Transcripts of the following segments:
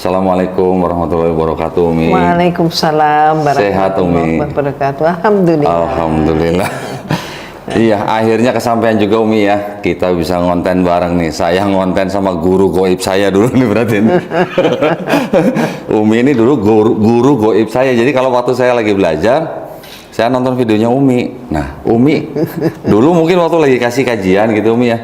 Assalamualaikum warahmatullahi wabarakatuh, Umi. Waalaikumsalam Sehat, Umi. warahmatullahi wabarakatuh. Alhamdulillah. Alhamdulillah. Iya, akhirnya kesampaian juga, Umi ya. Kita bisa ngonten bareng nih. Saya ngonten sama guru goib saya dulu nih berarti. Umi ini dulu guru goib saya. Jadi kalau waktu saya lagi belajar, saya nonton videonya Umi. Nah, Umi dulu mungkin waktu lagi kasih kajian gitu, Umi ya.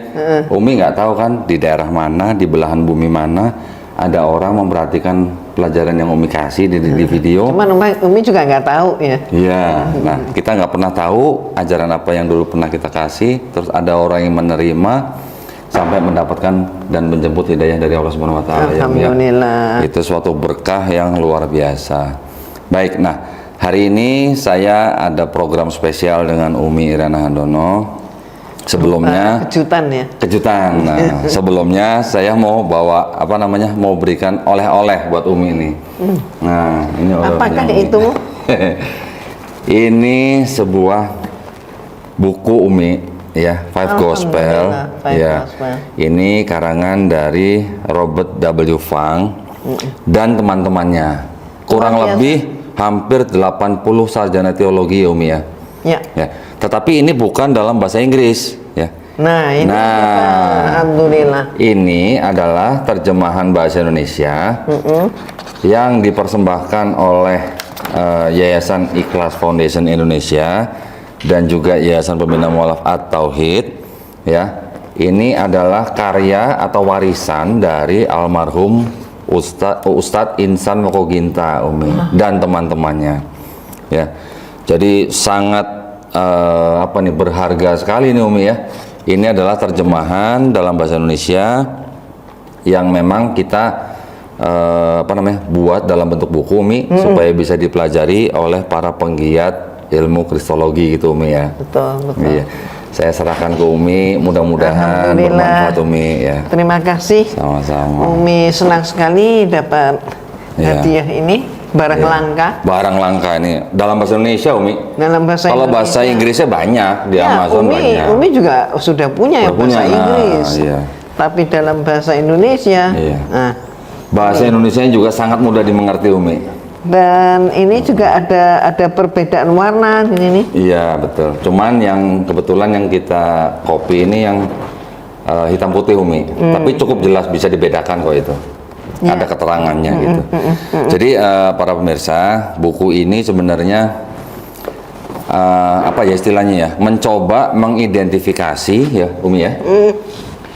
Umi nggak tahu kan di daerah mana, di belahan bumi mana ada orang memperhatikan pelajaran yang Umi kasih di video. Cuman Umi juga nggak tahu ya. Iya, nah kita nggak pernah tahu ajaran apa yang dulu pernah kita kasih. Terus ada orang yang menerima sampai mendapatkan dan menjemput hidayah dari Allah Subhanahu Wa Taala. Alhamdulillah. Itu suatu berkah yang luar biasa. Baik, nah hari ini saya ada program spesial dengan Umi Irana Handono. Sebelumnya kejutan ya. Kejutan. Nah, sebelumnya saya mau bawa mau berikan oleh-oleh buat Umi ini. Nah, ini apakah itu? Ini sebuah buku Umi ya, Five Gospel. Gospel. Ini karangan dari Robert W. Funk dan teman-temannya. Kurang lebih hampir 80 sarjana teologi Umi ya. Ya. Tetapi ini bukan dalam bahasa Inggris ya. Nah, ini alhamdulillah. Ini adalah terjemahan bahasa Indonesia yang dipersembahkan oleh Yayasan Ikhlas Foundation Indonesia dan juga Yayasan Pembina Mualaf At-Tauhid ya. Ini adalah karya atau warisan dari almarhum Ustadz Insan Mokoginta Umi dan teman-temannya ya. Jadi sangat berharga sekali nih Umi ya. Ini adalah terjemahan dalam bahasa Indonesia yang memang kita buat dalam bentuk buku Umi supaya bisa dipelajari oleh para penggiat ilmu kristologi gitu Umi ya. Betul. Iya. Saya serahkan ke Umi, mudah-mudahan bermanfaat Umi ya. Terima kasih. Sama-sama. Umi senang sekali dapat hadiah ini. Barang langka. Barang langka ini dalam bahasa Indonesia Umi. Dalam bahasa Kalau bahasa Inggrisnya banyak di Amazon banyak. Umi juga sudah punya bahasa Inggris. Iya. Tapi dalam bahasa Indonesia. Iya. Nah, bahasa Indonesia juga sangat mudah dimengerti Umi. Dan ini juga ada perbedaan warna di sini. Iya betul. Cuman yang kebetulan yang kita copy ini yang hitam putih Umi. Tapi cukup jelas bisa dibedakan kok itu. Ada keterangannya gitu. Jadi para pemirsa, buku ini sebenarnya istilahnya ya, mencoba mengidentifikasi ya Umi ya,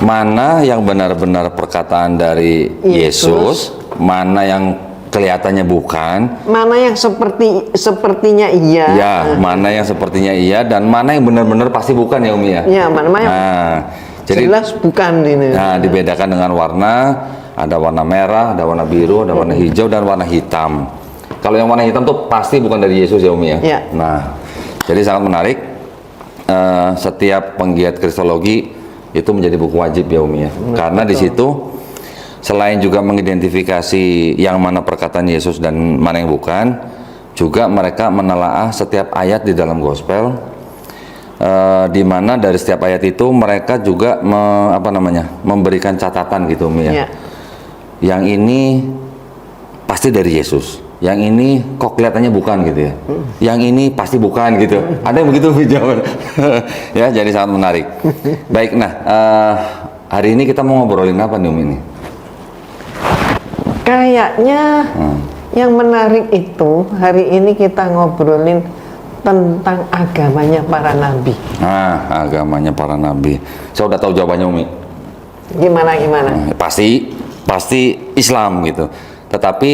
mana yang benar-benar perkataan dari Yesus, mana yang kelihatannya bukan, mana yang sepertinya iya, ya, mana yang sepertinya iya, dan mana yang benar-benar pasti bukan ya Umi ya. Ya, mana yang jadi jelas bukan ini. Nah, dibedakan dengan warna. Ada warna merah, ada warna biru, ada warna hijau, dan warna hitam. Kalau yang warna hitam tuh pasti bukan dari Yesus ya Umi ya. Ya. Nah, jadi sangat menarik. Setiap penggiat kristologi itu menjadi buku wajib ya Umi ya. Karena di situ selain juga mengidentifikasi yang mana perkataan Yesus dan mana yang bukan, juga mereka menelaah setiap ayat di dalam gospel. Di mana dari setiap ayat itu mereka juga memberikan catatan gitu Umi ya. Yang ini pasti dari Yesus, yang ini kok kelihatannya bukan gitu ya, yang ini pasti bukan gitu. Ada yang begitu jawaban. Ya, jadi sangat menarik. Baik, nah hari ini kita mau ngobrolin apa nih Umi ini? Kayaknya yang menarik itu hari ini kita ngobrolin tentang agamanya para nabi. Agamanya para nabi. Saya udah tahu jawabannya Umi. Gimana? Pasti Islam gitu. Tetapi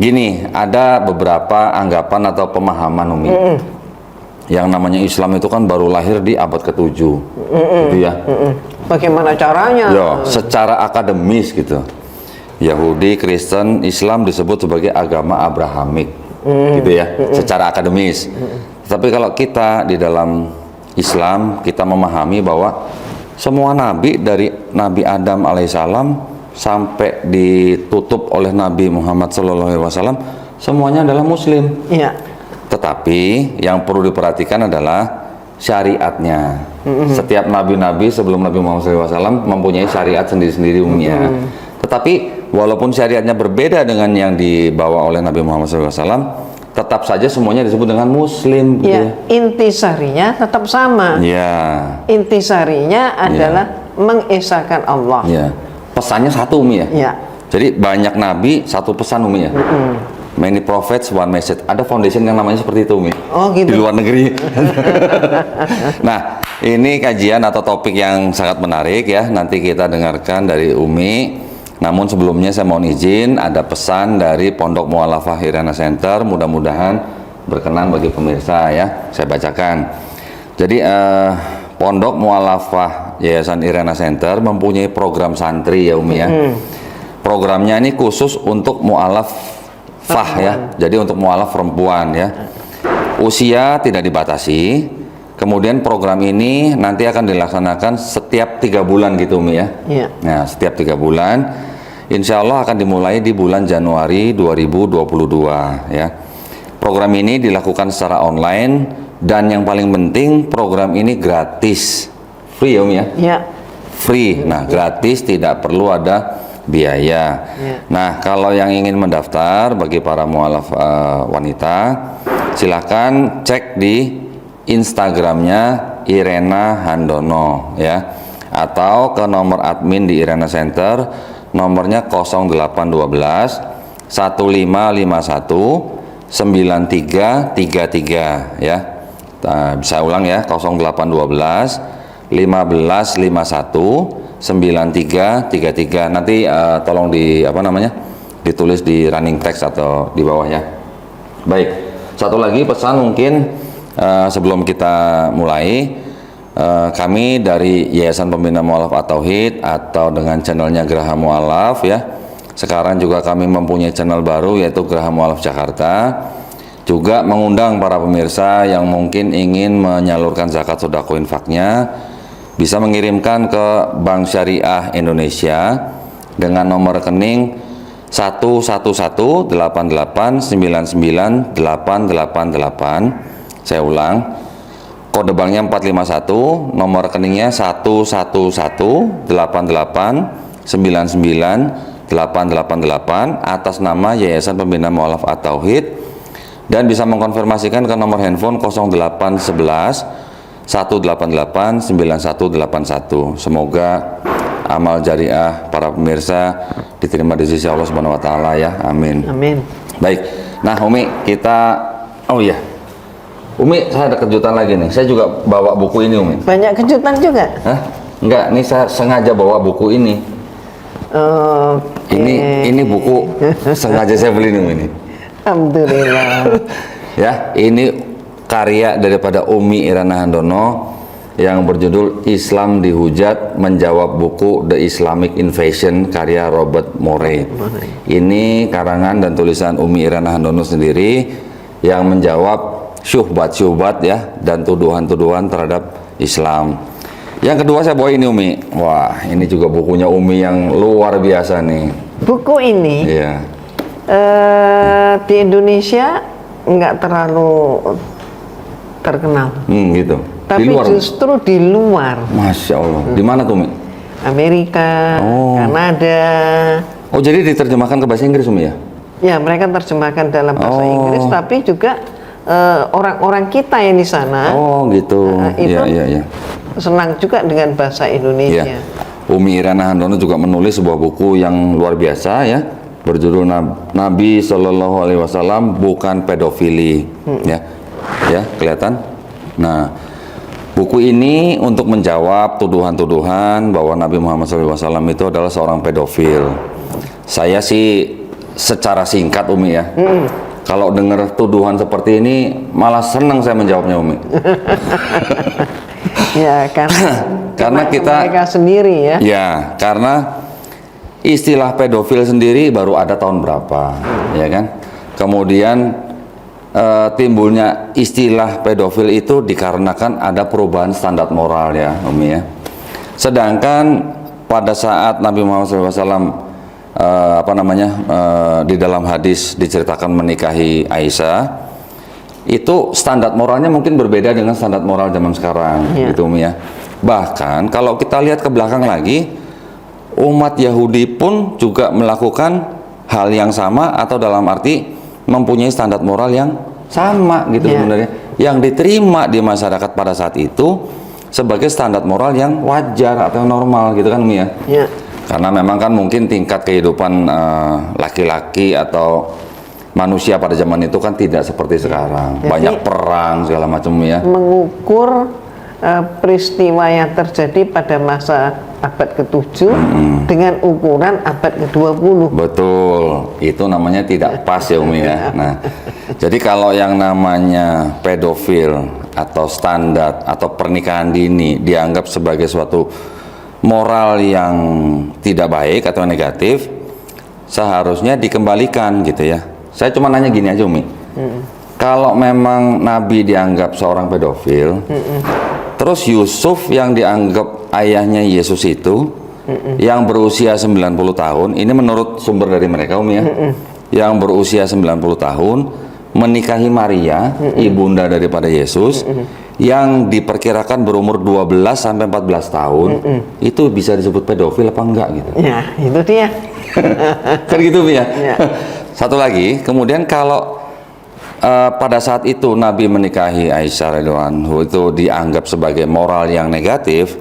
gini, ada beberapa anggapan atau pemahaman Umi. Yang namanya Islam itu kan baru lahir di abad ke-7. Gitu ya. Bagaimana caranya? Secara akademis gitu. Yahudi, Kristen, Islam disebut sebagai agama Abrahamik. Gitu ya, secara akademis. Tapi kalau kita di dalam Islam, kita memahami bahwa semua nabi dari Nabi Adam alaihissalam sampai ditutup oleh Nabi Muhammad SAW semuanya adalah Muslim. Iya. Tetapi yang perlu diperhatikan adalah syariatnya. Setiap nabi-nabi sebelum Nabi Muhammad SAW mempunyai syariat sendiri-sendiri umumnya. Tetapi walaupun syariatnya berbeda dengan yang dibawa oleh Nabi Muhammad SAW, tetap saja semuanya disebut dengan Muslim. Gitu Ya, intisarinya tetap sama. Ya. Intisarinya adalah mengesahkan Allah. Ya. Pesannya satu, Umi ya. Ya. Jadi banyak nabi satu pesan, Umi ya. Many prophets one message. Ada foundation yang namanya seperti itu, Umi. Oh gitu. Di luar negeri. Nah, ini kajian atau topik yang sangat menarik ya. Nanti kita dengarkan dari Umi. Namun sebelumnya saya mohon izin, ada pesan dari Pondok Mu'alafah Irana Center. Mudah-mudahan berkenan bagi pemirsa ya. Saya bacakan. Jadi Pondok Mu'alafah Yayasan Irana Center mempunyai program santri ya, Umi ya. Programnya ini khusus untuk mu'alafah ya. Jadi untuk mu'alaf perempuan ya. Usia tidak dibatasi. Kemudian program ini nanti akan dilaksanakan setiap 3 bulan gitu, Umi ya. Iya. Nah, setiap 3 bulan. Insya Allah akan dimulai di bulan Januari 2022 ya. Program ini dilakukan secara online dan yang paling penting program ini gratis. Free ya, Umi ya? Ya. Free. Nah, gratis, tidak perlu ada biaya. Ya. Nah, kalau yang ingin mendaftar bagi para mualaf wanita, silakan cek di Instagramnya Irena Handono ya, atau ke nomor admin di Irena Center, nomornya 0812 1551 9333 ya. Nah, bisa ulang ya, 0812 1551 9333. Nanti tolong ditulis di running text atau di bawah ya. Baik, satu lagi pesan mungkin sebelum kita mulai, kami dari Yayasan Pembina Mu'alaf At-Tauhid atau dengan channelnya Geraha Mu'alaf ya. Sekarang juga kami mempunyai channel baru yaitu Geraha Mu'alaf Jakarta. Juga mengundang para pemirsa yang mungkin ingin menyalurkan zakat sedekah infaknya, bisa mengirimkan ke Bank Syariah Indonesia dengan nomor rekening 11188998888. Saya ulang, kode banknya 451, nomor rekeningnya 11188998888 atas nama Yayasan Pembina Mu'alaf At-Tauhid, dan bisa mengkonfirmasikan ke nomor handphone 0811 188 9181. Semoga amal jariah para pemirsa diterima di sisi Allah Subhanahu wa taala ya. Amin. Amin. Baik. Nah, Umi, Umi, saya ada kejutan lagi nih. Saya juga bawa buku ini, Umi. Banyak kejutan juga. Hah? Enggak, nih saya sengaja bawa buku ini. Ini buku sengaja saya beli nih, Umi, ini. Alhamdulillah. Ya, ini karya daripada Umi Irana Handono yang berjudul Islam Dihujat, menjawab buku The Islamic Invasion karya Robert Murray. Ini karangan dan tulisan Umi Irana Handono sendiri yang menjawab syubhat-syubhat ya dan tuduhan-tuduhan terhadap Islam. Yang kedua saya bawa ini, Umi. Wah, ini juga bukunya Umi yang luar biasa nih. Buku ini Iya. di Indonesia nggak terlalu terkenal. Gitu. Tapi Di luar. justru di luar. Masya Allah. Di mana tuh, Umi? Amerika, Oh. Kanada. Oh, jadi diterjemahkan ke bahasa Inggris, Umi ya? Ya, mereka terjemahkan dalam bahasa Oh. Inggris, tapi juga orang-orang kita yang di sana Oh, gitu. itu Iya. senang juga dengan bahasa Indonesia. Iya. Umi Irana Handono juga menulis sebuah buku yang luar biasa ya, berjudul Nabi Shallallahu Alaihi Wasallam bukan pedofili. Ya, kelihatan. Nah, buku ini untuk menjawab tuduhan-tuduhan bahwa Nabi Muhammad SAW itu adalah seorang pedofil. Saya sih secara singkat, Umi ya, kalau dengar tuduhan seperti ini malah senang saya menjawabnya, Umi. Ya, karena mereka sendiri ya. Ya, karena istilah pedofil sendiri baru ada tahun berapa, ya kan? Kemudian timbulnya istilah pedofil itu dikarenakan ada perubahan standar moral ya, Umi ya. Sedangkan pada saat Nabi Muhammad SAW di dalam hadis diceritakan menikahi Aisyah, itu standar moralnya mungkin berbeda dengan standar moral zaman sekarang, gitu, Umi ya. Bahkan kalau kita lihat ke belakang lagi, umat Yahudi pun juga melakukan hal yang sama, atau dalam arti mempunyai standar moral yang sama gitu sebenarnya, yang diterima di masyarakat pada saat itu sebagai standar moral yang wajar atau normal gitu kan, Umi ya. Karena memang kan mungkin tingkat kehidupan laki-laki atau manusia pada zaman itu kan tidak seperti sekarang. Jadi, banyak perang segala macam ya. Mengukur peristiwa yang terjadi pada masa abad ke-7 dengan ukuran abad ke-20. Betul, itu namanya tidak pas ya Umi ya. Nah, jadi kalau yang namanya pedofil atau standar atau pernikahan dini dianggap sebagai suatu moral yang tidak baik atau negatif, seharusnya dikembalikan gitu ya. Saya cuma nanya gini aja Umi, kalau memang Nabi dianggap seorang pedofil, terus Yusuf yang dianggap ayahnya Yesus itu, yang berusia 90 tahun, ini menurut sumber dari mereka Umi ya, yang berusia 90 tahun, menikahi Maria, ibunda daripada Yesus, yang diperkirakan berumur 12 sampai 14 tahun, itu bisa disebut pedofil apa enggak gitu? Ya, itu dia. Kan gitu ya. Satu lagi, kemudian kalau pada saat itu Nabi menikahi Aisyah radhiyallahu anhu itu dianggap sebagai moral yang negatif,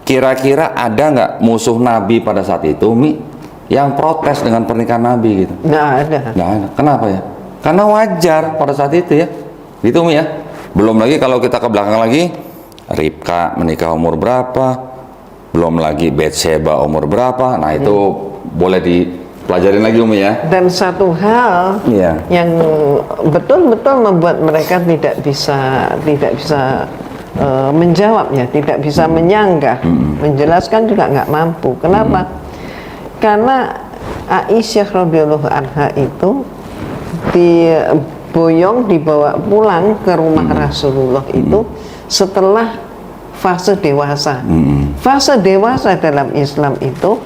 kira-kira ada nggak musuh Nabi pada saat itu, Mi, yang protes dengan pernikahan Nabi gitu? Nggak ada. Nggak ada. Kenapa ya? Karena wajar pada saat itu ya, gitu Mi ya. Belum lagi kalau kita ke belakang lagi, Ribka menikah umur berapa, belum lagi Betseba umur berapa, nah itu boleh dipelajarin lagi Umi ya. Dan satu hal yang betul-betul membuat mereka tidak bisa menjawabnya, tidak bisa menyanggah, menjelaskan juga nggak mampu. Kenapa? Karena Aisyah radhiyallahu anha itu dibawa pulang ke rumah Rasulullah itu setelah fase dewasa. Fase dewasa dalam Islam itu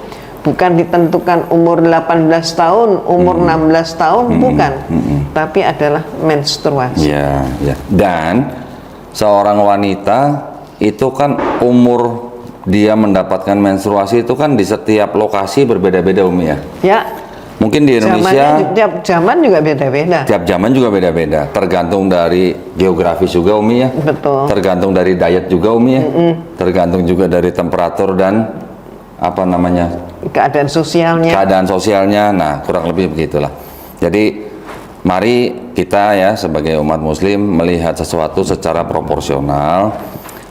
bukan ditentukan umur 18 tahun, umur 16 tahun, bukan. Tapi adalah menstruasi. Dan seorang wanita itu kan umur dia mendapatkan menstruasi itu kan di setiap lokasi berbeda-beda Umi ya. Mungkin di Indonesia tiap zaman juga beda-beda. Tiap zaman juga beda-beda, tergantung dari geografis juga Umi ya. Betul. Tergantung dari diet juga Umi ya. Tergantung juga dari temperatur dan apa namanya? Keadaan sosialnya. Nah, kurang lebih begitulah. Jadi mari kita ya sebagai umat muslim melihat sesuatu secara proporsional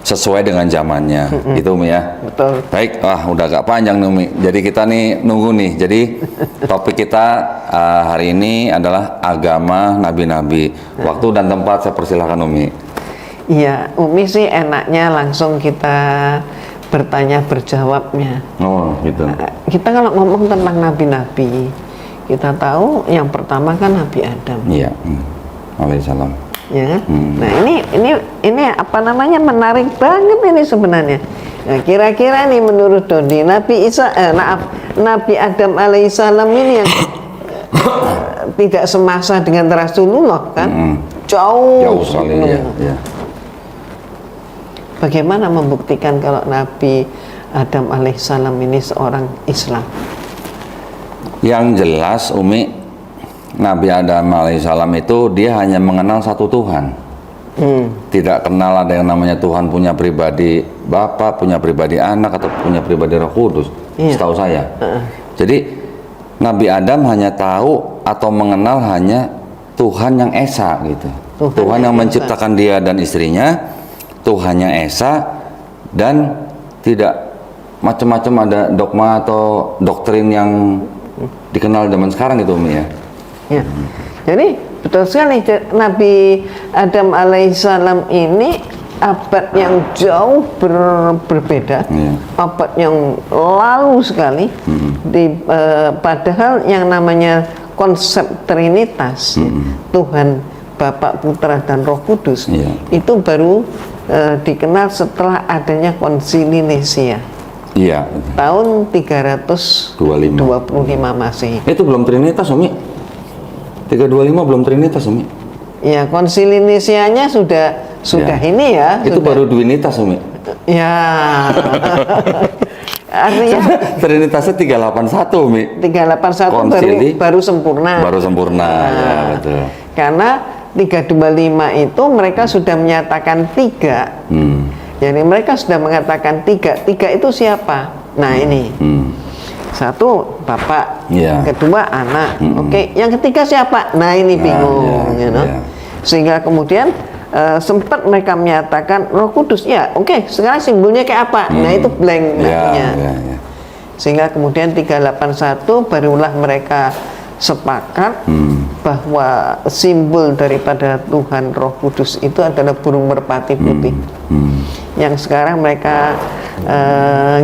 sesuai dengan zamannya, gitu Umi ya. Betul. Baik, udah agak panjang nih Umi. Jadi kita nih nunggu nih. Jadi topik kita hari ini adalah agama nabi-nabi. Waktu dan tempat saya persilahkan Umi. Iya, Umi sih enaknya langsung kita bertanya berjawabnya. Oh, gitu. Kita kalau ngomong tentang nabi-nabi, kita tahu yang pertama kan Nabi Adam. Iya. Alaihissalam. Ya. Nah ini apa namanya, menarik banget ini sebenarnya. Nah, kira-kira nih menurut Dodi, Nabi Adam alaihissalam ini yang tidak semasa dengan Rasulullah kan, jauh sekali ya. Bagaimana membuktikan kalau Nabi Adam alaihissalam ini seorang Islam? Yang jelas Umi, Nabi Adam alaihissalam itu dia hanya mengenal satu Tuhan. Tidak kenal ada yang namanya Tuhan punya pribadi Bapa, punya pribadi Anak, atau punya pribadi Roh Kudus. Setahu saya. Jadi Nabi Adam hanya tahu atau mengenal hanya Tuhan yang Esa gitu. Tuhan yang menciptakan dia dan istrinya, Tuhan yang Esa, dan tidak macam-macam ada dogma atau doktrin yang dikenal zaman sekarang gitu Umi ya. Ya, jadi betul sekali, Nabi Adam alaihissalam ini abad yang jauh berbeda, abad yang lalu sekali. Padahal yang namanya konsep Trinitas, Tuhan Bapa, Putra, dan Roh Kudus, itu baru dikenal setelah adanya Konsili Nisia. Tahun 325 Masehi. Itu belum Trinitas Umi. 325 belum Trinitas Umi. Ya, Konsili Nisianya sudah ini ya. Itu baru Duinitas Umi. Ya. artinya Trinitasnya 381, Mi. 381 Konsili baru sempurna. baru sempurna, ya betul. Karena 325 itu mereka sudah menyatakan 3. Jadi mereka sudah mengatakan 3. 3 itu siapa? Nah ini. Satu bapak, Iya. kedua anak. Oke, yang ketiga siapa? Nah ini bingung, iya, you know. iya. Sehingga kemudian sempat mereka menyatakan Roh Kudus. Ya, oke, sekarang simbolnya kayak apa? Nah itu blank Ya, nantinya. ya. Sehingga kemudian 381 barulah mereka sepakat bahwa simbol daripada Tuhan Roh Kudus itu adalah burung merpati putih. Yang sekarang mereka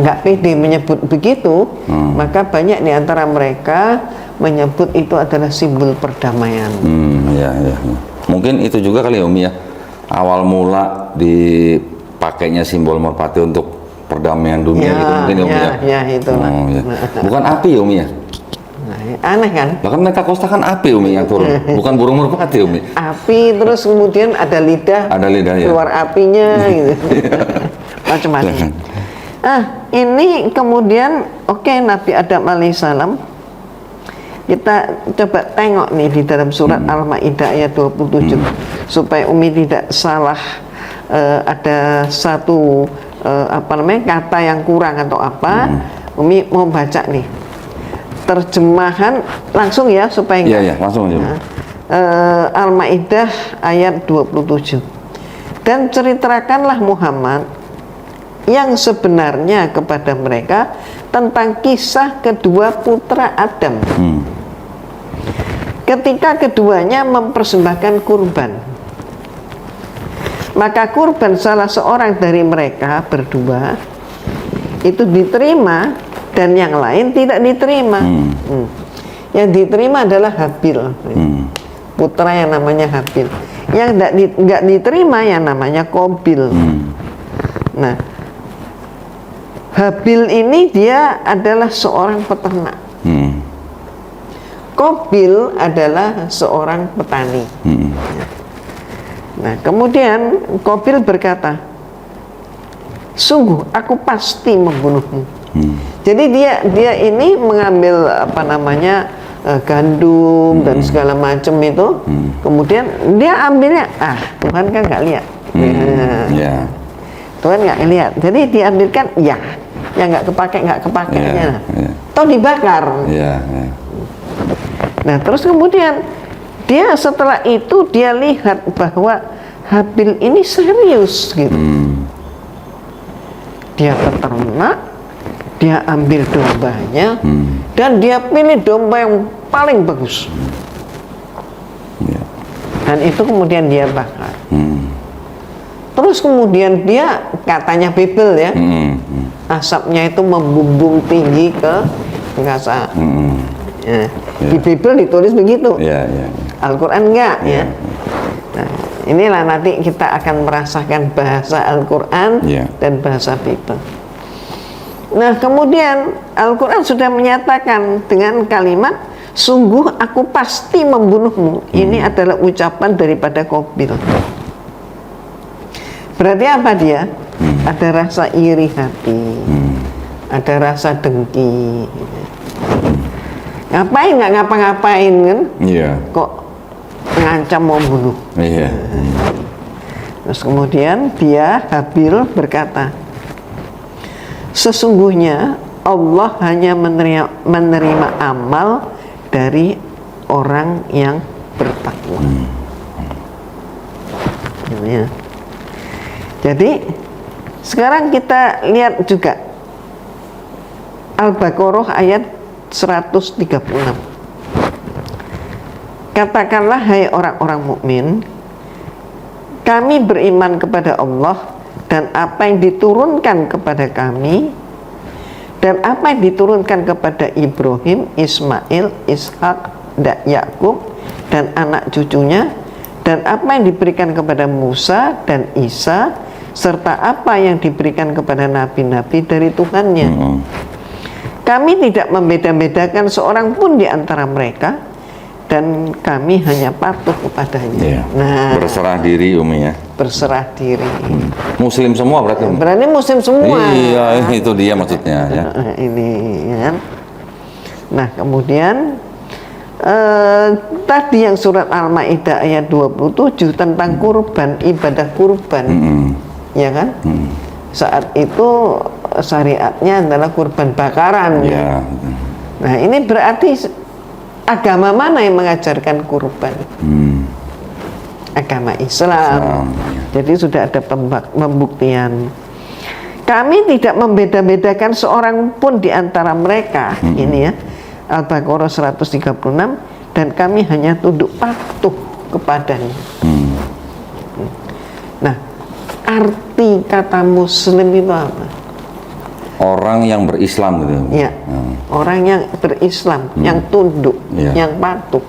nggak pede menyebut begitu, maka banyak di antara mereka menyebut itu adalah simbol perdamaian. Ya. Mungkin itu juga kali ya, Umi ya. Awal mula dipakainya simbol merpati untuk perdamaian dunia Ya, gitu mungkin ya, Umi ya. ya, itulah. Oh, ya. Bukan api ya, Umi ya. Nah, aneh kan? Bahkan Pentakosta kan api, Umi, yang turun, bukan burung merpati, Umi. Api, terus kemudian ada lidah, Ada lidah, ya. keluar apinya gitu. Macam-macam. Ini kemudian Nabi Adam alaihissalam, kita coba tengok nih di dalam surat Al-Maidah ayat 27 supaya Umi tidak salah, ada satu kata yang kurang atau apa. Umi mau baca nih terjemahan langsung ya supaya Iya, langsung aja. Al-Maidah ayat 27. Dan ceritakanlah Muhammad yang sebenarnya kepada mereka tentang kisah kedua putra Adam. Ketika keduanya mempersembahkan kurban, maka kurban salah seorang dari mereka berdua itu diterima dan yang lain tidak diterima. Yang diterima adalah Habil, putra yang namanya Habil. Yang nggak diterima yang namanya Qabil. Nah, Habil ini dia adalah seorang peternak. Qabil adalah seorang petani. Nah, kemudian Qabil berkata, sungguh aku pasti membunuhmu. Jadi dia ini mengambil gandum dan segala macam itu, kemudian dia ambilnya, Tuhan kan nggak lihat. Tuhan nggak lihat, jadi diambilkan yang nggak kepakainya, toh dibakar. Nah terus kemudian dia setelah itu dia lihat bahwa Habil ini serius gitu. Dia peternak, dia ambil dombanya, dan dia pilih domba yang paling bagus. Dan itu kemudian dia bakar. Terus kemudian dia katanya Bible ya, asapnya itu membumbung tinggi ke angkasa. Di Bible ditulis begitu. Al-Quran enggak ya. Nah, inilah nanti kita akan merasakan bahasa Al-Quran dan bahasa Bible. Nah, kemudian Al-Quran sudah menyatakan dengan kalimat sungguh aku pasti membunuhmu. Ini adalah ucapan daripada Qabil. Berarti apa dia? Ada rasa iri hati, ada rasa dengki. Ngapain nggak ngapa-ngapain kan? Kok ngancam mau bunuh? Terus kemudian dia Habil berkata, sesungguhnya Allah hanya menerima amal dari orang yang bertakwa. Jadi sekarang kita lihat juga Al-Baqarah ayat 136. Katakanlah hai orang-orang mukmin, kami beriman kepada Allah dan apa yang diturunkan kepada kami dan apa yang diturunkan kepada Ibrahim, Ismail, Ishak, dan Yakub dan anak cucunya, dan apa yang diberikan kepada Musa dan Isa, serta apa yang diberikan kepada nabi-nabi dari Tuhannya. Kami tidak membeda-bedakan seorang pun di antara mereka, dan kami hanya patuh kepadanya. Iya. Nah, Berserah diri Umi ya. berserah diri. Muslim semua berarti Umi? Berarti muslim semua. Iya, itu dia maksudnya ya. Ini kan. Nah, kemudian tadi yang surat Al-Maidah ayat 27 tentang kurban, ibadah kurban. Ya kan? Saat itu syariatnya adalah kurban bakaran. Ya. Nah, ini berarti agama mana yang mengajarkan kurban? Agama Islam. Jadi sudah ada pembuktian. Kami tidak membeda-bedakan seorang pun di antara mereka. Ini ya, Al-Baqarah 136, dan kami hanya tunduk patuh kepadanya. Nah, arti kata muslim itu apa? Orang yang berislam gitu. Ya, orang yang berislam, yang tunduk, yang patuh.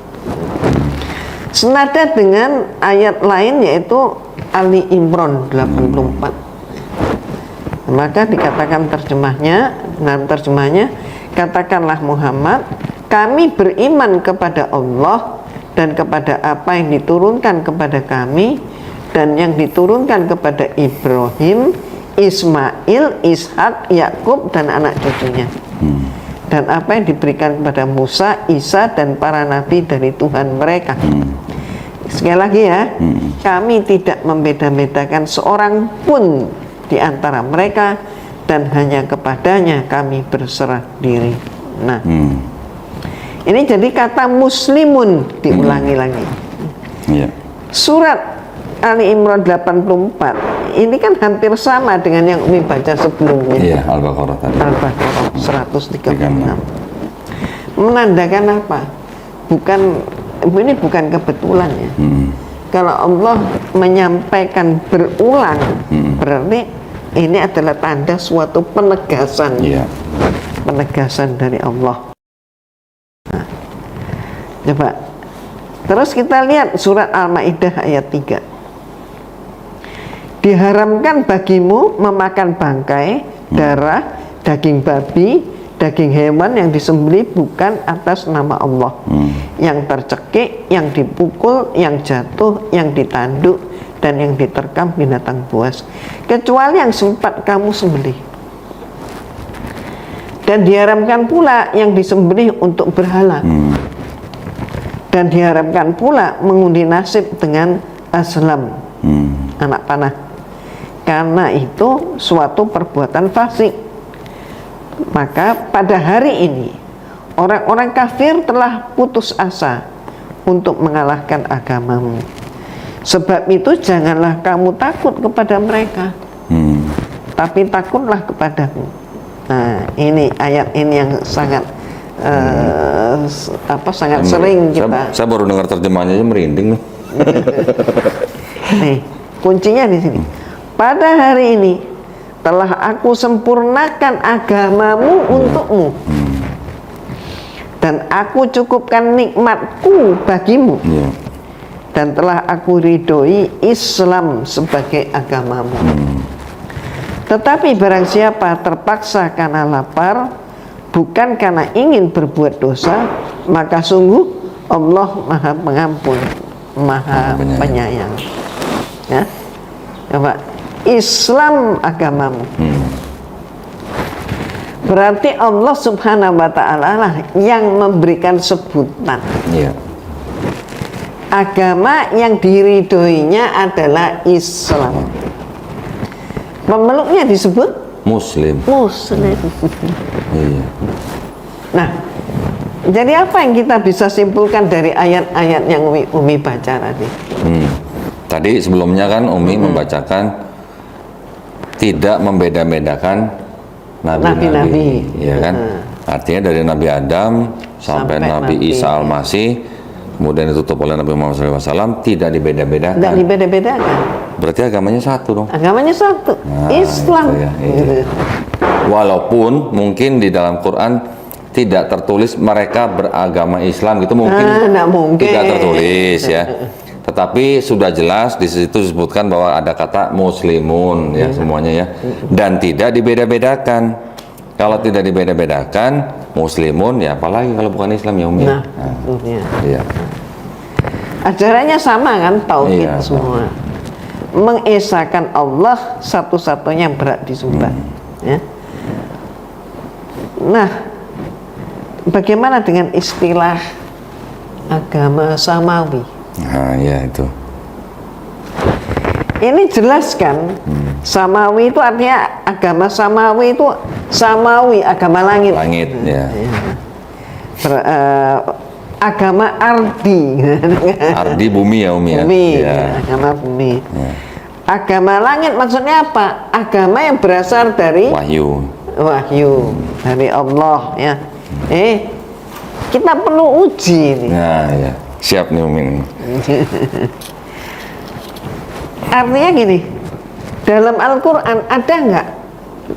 Senada dengan ayat lain yaitu Ali Imran 84. Maka dikatakan dalam terjemahnya, katakanlah Muhammad, kami beriman kepada Allah dan kepada apa yang diturunkan kepada kami dan yang diturunkan kepada Ibrahim, Ismail, Ishak, Yakub dan anak cucunya, dan apa yang diberikan kepada Musa, Isa dan para nabi dari Tuhan mereka. Sekali lagi ya, kami tidak membeda-bedakan seorang pun di antara mereka dan hanya kepadanya kami berserah diri. Nah, ini jadi kata muslimun diulangi lagi. Surat Ali Imran 84 ini kan hampir sama dengan yang Umi baca sebelumnya. Iya, Al-Baqarah tadi. Al-Baqarah 136. Menandakan apa? Ini bukan kebetulan ya. Kalau Allah menyampaikan berulang, berarti ini adalah tanda suatu penegasan. Penegasan dari Allah. Nah, coba terus kita lihat surat Al-Maidah ayat 3. Diharamkan bagimu memakan bangkai, darah, daging babi, daging hewan yang disembelih bukan atas nama Allah, yang tercekik, yang dipukul, yang jatuh, yang ditanduk, dan yang diterkam binatang buas, kecuali yang sempat kamu sembelih. Dan diharamkan pula yang disembelih untuk berhala. Dan diharamkan pula mengundi nasib dengan aslam, anak panah, karena itu suatu perbuatan fasik. Maka pada hari ini orang-orang kafir telah putus asa untuk mengalahkan agamamu. Sebab itu janganlah kamu takut kepada mereka, tapi takutlah kepadaku. Nah, ini ayat ini yang sangat sangat sering kita. Saya baru dengar terjemahannya aja merinding nih. Nih, kuncinya di sini. Pada hari ini telah aku sempurnakan agamamu untukmu, dan aku cukupkan nikmatku bagimu, dan telah aku ridhoi Islam sebagai agamamu. Tetapi barang siapa terpaksa karena lapar, bukan karena ingin berbuat dosa, maka sungguh Allah Maha Pengampun, Maha Penyayang. Ya, coba Islam agamamu. Berarti Allah Subhanahu wa Ta'ala lah yang memberikan sebutan. Agama yang diridhoinya adalah Islam. Pemeluknya disebut Muslim. Nah, jadi apa yang kita bisa simpulkan dari ayat-ayat yang Umi baca tadi? Tadi sebelumnya kan Umi membacakan tidak membeda-bedakan nabi-nabi, ya kan? Artinya dari Nabi Adam sampai Nabi Isa Al-Masih, kemudian ditutup oleh Nabi Muhammad SAW, tidak dibeda-bedakan. Tidak dibeda-bedakan. Berarti agamanya satu dong. Agamanya satu, Islam. Walaupun mungkin di dalam Quran tidak tertulis mereka beragama Islam gitu, mungkin tidak tertulis ya. Tetapi sudah jelas di situ disebutkan bahwa ada kata muslimun ya semuanya ya, dan tidak dibeda-bedakan. Kalau tidak dibeda-bedakan muslimun ya apalagi kalau bukan Islam ya Umi. Nah, iya. Ajarannya sama kan, tauhid Iya, semua. Mengesahkan Allah satu-satunya yang berhak disembah. Ya. Nah, bagaimana dengan istilah agama samawi? Nah, ya itu. Ini jelaskan, samawi itu artinya agama samawi itu samawi, agama langit. Langit, ya. Agama ardi. Ardi bumi ya Umi ya. Bumi, Ya. agama bumi. Agama langit maksudnya apa? Agama yang berasal dari Wahyu. wahyu dari Allah ya. Kita perlu uji nih. Nah, ya. Siap nih Umi. Artinya gini, dalam Al-Quran ada nggak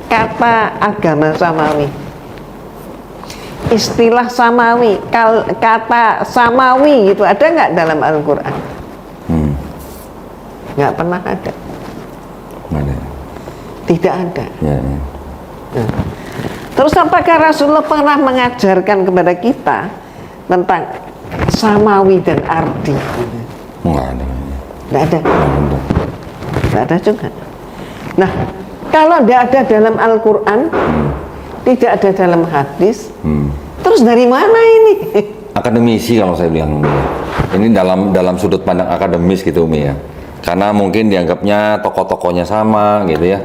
kata agama samawi? Istilah samawi, kata samawi gitu ada nggak dalam Al-Quran? Nggak pernah ada. Mana? Tidak ada. Ya, ya. Terus apakah Rasulullah pernah mengajarkan kepada kita tentang samawi dan ardi? Nggak ada. Nggak ada. Nggak ada. Nggak ada juga. Nah, kalau tidak ada dalam Al-Quran, tidak ada dalam hadis, terus dari mana ini? Akademisi kalau saya bilang Umi ya. Ini dalam sudut pandang akademis gitu Umi ya. Karena mungkin dianggapnya tokoh-tokohnya sama gitu ya.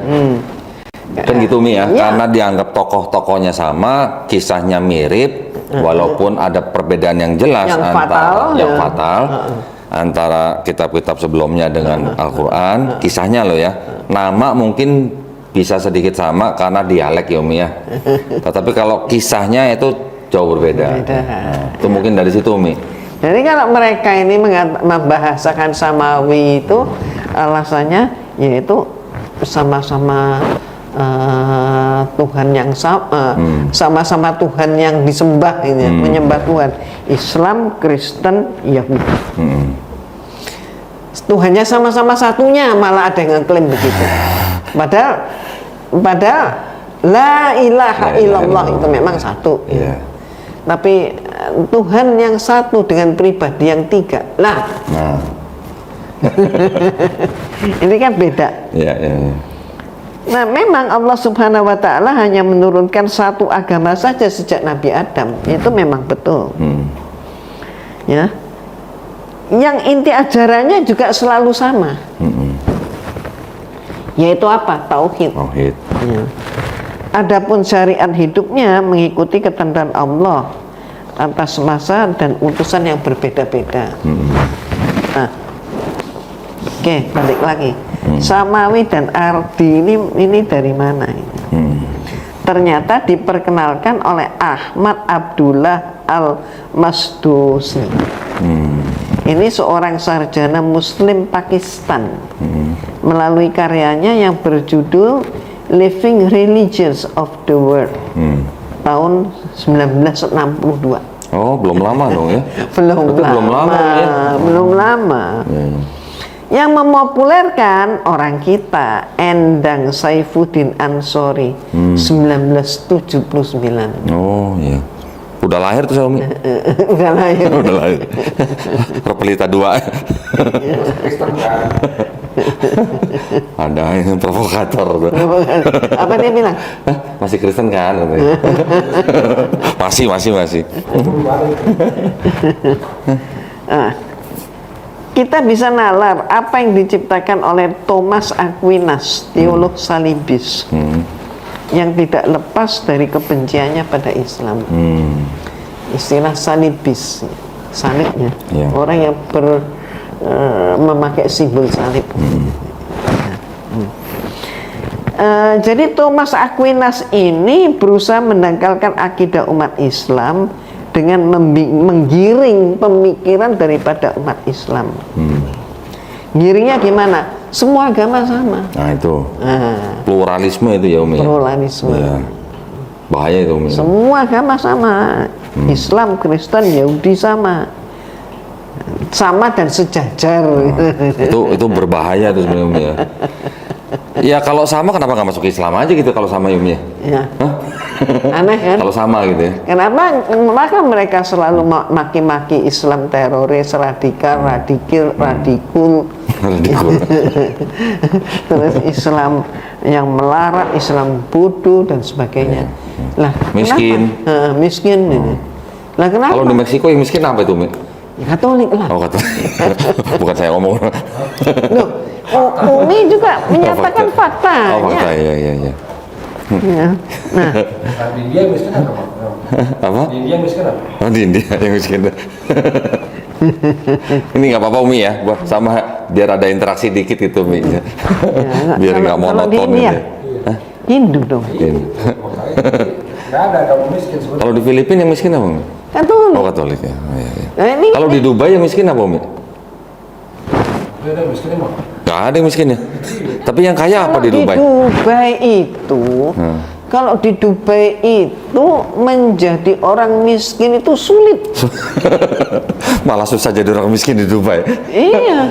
Kan gitu Umi ya. Ya. Karena dianggap tokoh-tokohnya sama, kisahnya mirip, walaupun ada perbedaan yang jelas Yang antara fatal, yang ya. fatal antara kitab-kitab sebelumnya dengan Al-Quran, kisahnya loh ya. Nama mungkin bisa sedikit sama karena dialek ya Umi ya. Tetapi kalau kisahnya itu jauh berbeda. Berbeda. Nah, itu mungkin dari situ Umi. Jadi kalau mereka ini membahasakan samawi itu alasannya yaitu sama-sama Tuhan yang sama, sama-sama Tuhan yang disembah ini, menyembah Tuhan. Islam, Kristen, Yahudi. Tuhannya sama-sama satunya, malah ada yang ngeklaim begitu. Padahal la ilaha illallah itu memang satu. Iya. Tapi Tuhan yang satu dengan pribadi yang tiga. Nah, Nah, ini kan beda. ya, ya, ya. Nah, memang Allah Subhanahu wa Ta'ala hanya menurunkan satu agama saja sejak Nabi Adam. Itu memang betul. Ya. Yang inti ajarannya juga selalu sama. Yaitu apa? Tauhid. Tauhid. Ya. Adapun syariat hidupnya mengikuti ketentuan Allah atas masa dan utusan yang berbeda-beda. Nah, oke, balik lagi. Samawi dan ardi ini dari mana ini? Ternyata diperkenalkan oleh Ahmad Abdullah Al-Masdusi. Ini seorang sarjana Muslim Pakistan melalui karyanya yang berjudul Living Religions of the World tahun 1962. Oh, belum lama dong ya? Belum Itu lama, belum lama ya? belum lama. Yang memopulerkan orang kita Endang Saifuddin Ansori 1979. Oh iya. Udah lahir tuh Umi? Udah lahir. Udah lahir. Repelita 2. Ada yang provokator tuh. Apa dia bilang? Hah, masih Kristen kan? Katanya. masih. Kita bisa nalar apa yang diciptakan oleh Thomas Aquinas, teolog salibis, yang tidak lepas dari kebenciannya pada Islam. Istilah salibis, salibnya, Ya. orang yang memakai simbol salib. Jadi Thomas Aquinas ini berusaha mendangkalkan akidah umat Islam dengan menggiring pemikiran daripada umat Islam. Giringnya gimana? Semua agama sama. Nah itu. Pluralisme itu ya Umi. Pluralisme. Ya. Bahaya itu Umi. Semua agama sama. Islam, Kristen, Yahudi sama. Sama dan sejajar. Itu berbahaya tuh sebenarnya Umi ya. Ya kalau sama kenapa nggak masuk Islam aja gitu kalau sama ya Umi ya? Ya. Hah? Aneh kan? Kalau sama gitu ya. Kenapa? Maka mereka selalu maki-maki Islam teroris, radikal, radikul, Radikul. terus Islam yang melarat, Islam bodoh dan sebagainya. Lah, Miskin. kenapa? Miskin ini. Lah kenapa? Kalau di Meksiko yang miskin apa itu, Mi? Katolik lah. Oh, kata. Bukan saya ngomong. Loh, Umi juga menyatakan faktanya. Oh, fakta, iya. Ya. Nah, Di India miskin apa? Apa? Di India miskin apa? Oh, di India yang miskin. Ini nggak apa-apa Umi ya, buat sama biar ada interaksi dikit itu Mi. Biar nggak kalau di monoton India, gitu. Hindu dong. Nggak ada kamu miskin sebenarnya. Kalau di Filipina yang miskin apa Mi? Katolik. Oh, Katolik ya. Oh, iya. Nah, ini Kalau di Dubai yang miskin apa Mi? Dia ada miskin emang. Nggak ada yang miskin ya. Tapi yang kaya apa kalau di Dubai? Kalau di Dubai itu menjadi orang miskin itu sulit. Malah susah jadi orang miskin di Dubai. Iya.